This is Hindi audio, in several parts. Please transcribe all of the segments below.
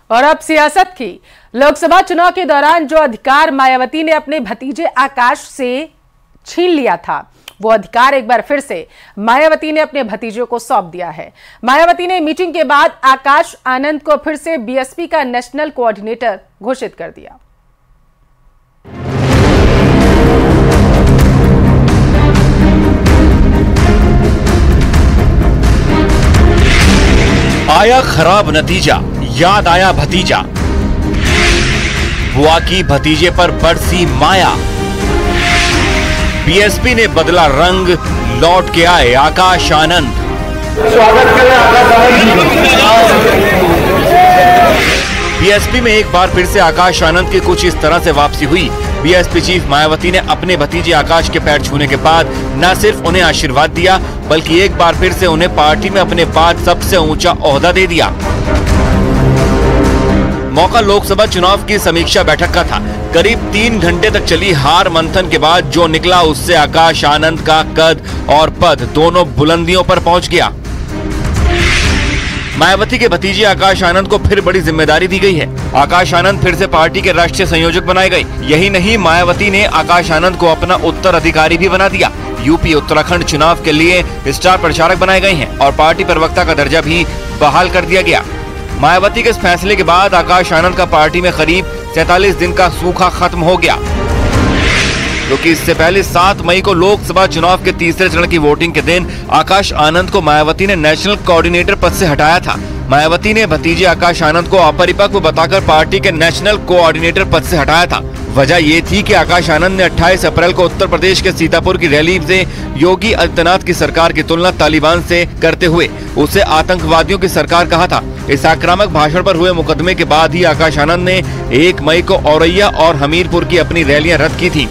और अब सियासत की। लोकसभा चुनाव के दौरान जो अधिकार मायावती ने अपने भतीजे आकाश से छीन लिया था, वो अधिकार एक बार फिर से मायावती ने अपने भतीजे को सौंप दिया है। मायावती ने मीटिंग के बाद आकाश आनंद को फिर से बीएसपी का नेशनल कोऑर्डिनेटर घोषित कर दिया। आया खराब नतीजा, याद आया भतीजा। बुआ की भतीजे पर बरसी माया। बीएसपी ने बदला रंग, लौट के आए आकाश आनंद। स्वागत करें आकाश आनंद। बीएसपी में एक बार फिर से आकाश आनंद की कुछ इस तरह से वापसी हुई। बीएसपी चीफ मायावती ने अपने भतीजे आकाश के पैर छूने के बाद न सिर्फ उन्हें आशीर्वाद दिया, बल्कि एक बार फिर से उन्हें पार्टी में अपने बाद सबसे ऊंचा ओहदा दे दिया। मौका लोकसभा चुनाव की समीक्षा बैठक का था। करीब 3 घंटे तक चली हार मंथन के बाद जो निकला, उससे आकाश आनंद का कद और पद दोनों बुलंदियों पर पहुंच गया। मायावती के भतीजे आकाश आनंद को फिर बड़ी जिम्मेदारी दी गई है। आकाश आनंद फिर से पार्टी के राष्ट्रीय संयोजक बनाए गए। यही नहीं, मायावती ने आकाश आनंद को अपना उत्तराधिकारी भी बना दिया। यूपी उत्तराखंड चुनाव के लिए स्टार प्रचारक बनाए गए हैं और पार्टी प्रवक्ता का दर्जा भी बहाल कर दिया गया। मायावती के इस फैसले के बाद आकाश आनंद का पार्टी में करीब 47 दिन का सूखा खत्म हो गया, क्योंकि इससे पहले 7 मई को लोकसभा चुनाव के तीसरे चरण की वोटिंग के दिन आकाश आनंद को मायावती ने नेशनल कोऑर्डिनेटर पद से हटाया था। मायावती ने भतीजे आकाश आनंद को अपरिपक्व बताकर पार्टी के नेशनल कोऑर्डिनेटर पद से हटाया था। वजह ये थी कि आकाश आनंद ने 28 अप्रैल को उत्तर प्रदेश के सीतापुर की रैली से योगी आदित्यनाथ की सरकार की तुलना तालिबान से करते हुए उसे आतंकवादियों की सरकार कहा था। इस आक्रामक भाषण पर हुए मुकदमे के बाद ही आकाश आनंद ने 1 मई को औरैया और हमीरपुर की अपनी रैलियां रद्द की थी।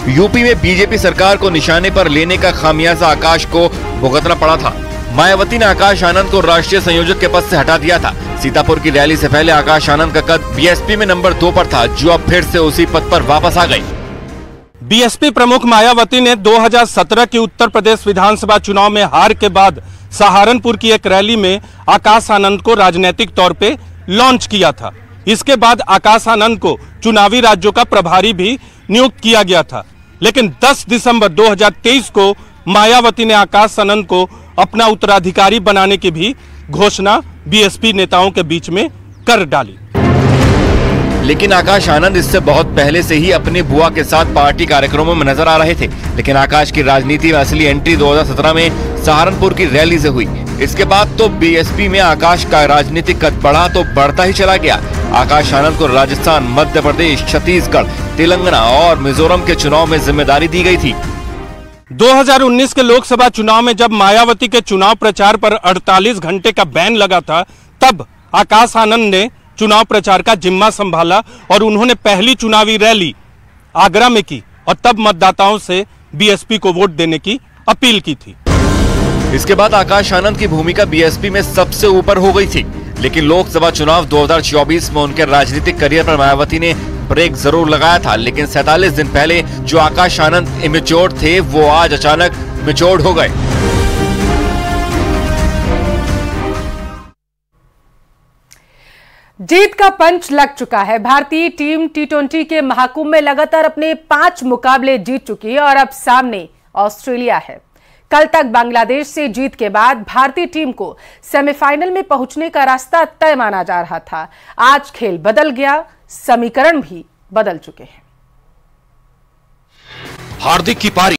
यूपी में बीजेपी सरकार को निशाने पर लेने का खामियाजा आकाश को भुगतना पड़ा था। मायावती ने आकाश आनंद को राष्ट्रीय संयोजक के पद से हटा दिया था। सीतापुर की रैली से पहले आकाश आनंद का कद बीएसपी में नंबर 2 पर था, जो अब फिर से उसी पद पर वापस आ गई। बीएसपी प्रमुख मायावती ने 2017 के उत्तर प्रदेश विधानसभा चुनाव में हार के बाद सहारनपुर की एक रैली में आकाश आनंद को राजनीतिक तौर पे लॉन्च किया था। इसके बाद आकाश आनंद को चुनावी राज्यों का प्रभारी भी नियुक्त किया गया था, लेकिन 10 दिसंबर 2023 को मायावती ने आकाश आनंद को अपना उत्तराधिकारी बनाने की भी घोषणा बीएसपी नेताओं के बीच में कर डाली। लेकिन आकाश आनंद इससे बहुत पहले से ही अपनी बुआ के साथ पार्टी कार्यक्रमों में नजर आ रहे थे। लेकिन आकाश की राजनीति में असली एंट्री 2017 में सहारनपुर की रैली से हुई। इसके बाद तो बीएसपी में आकाश का राजनीतिक कद बढ़ा तो बढ़ता ही चला गया। आकाश आनंद को राजस्थान, मध्य प्रदेश, छत्तीसगढ़, तेलंगाना और मिजोरम के चुनाव में जिम्मेदारी दी गई थी। 2019 के लोकसभा चुनाव में जब मायावती के चुनाव प्रचार पर 48 घंटे का बैन लगा था, तब आकाश आनंद ने चुनाव प्रचार का जिम्मा संभाला और उन्होंने पहली चुनावी रैली आगरा में की और तब मतदाताओं से बीएसपी को वोट देने की अपील की थी। इसके बाद आकाश आनंद की भूमिका बीएसपी में सबसे ऊपर हो गई थी। लेकिन लोकसभा चुनाव 2024 में उनके राजनीतिक करियर पर मायावती ने ब्रेक जरूर लगाया था। लेकिन 47 दिन पहले जो आकाश आनंद इमेच्योर थे, वो आज अचानक मैच्योर्ड हो गए। जीत का पंच लग चुका है। भारतीय टीम टी20 के महाकुंभ में लगातार अपने 5 मुकाबले जीत चुकी है और अब सामने ऑस्ट्रेलिया है। कल तक बांग्लादेश से जीत के बाद भारतीय टीम को सेमीफाइनल में पहुंचने का रास्ता तय माना जा रहा था। आज खेल बदल गया, समीकरण भी बदल चुके हैं। हार्दिक की पारी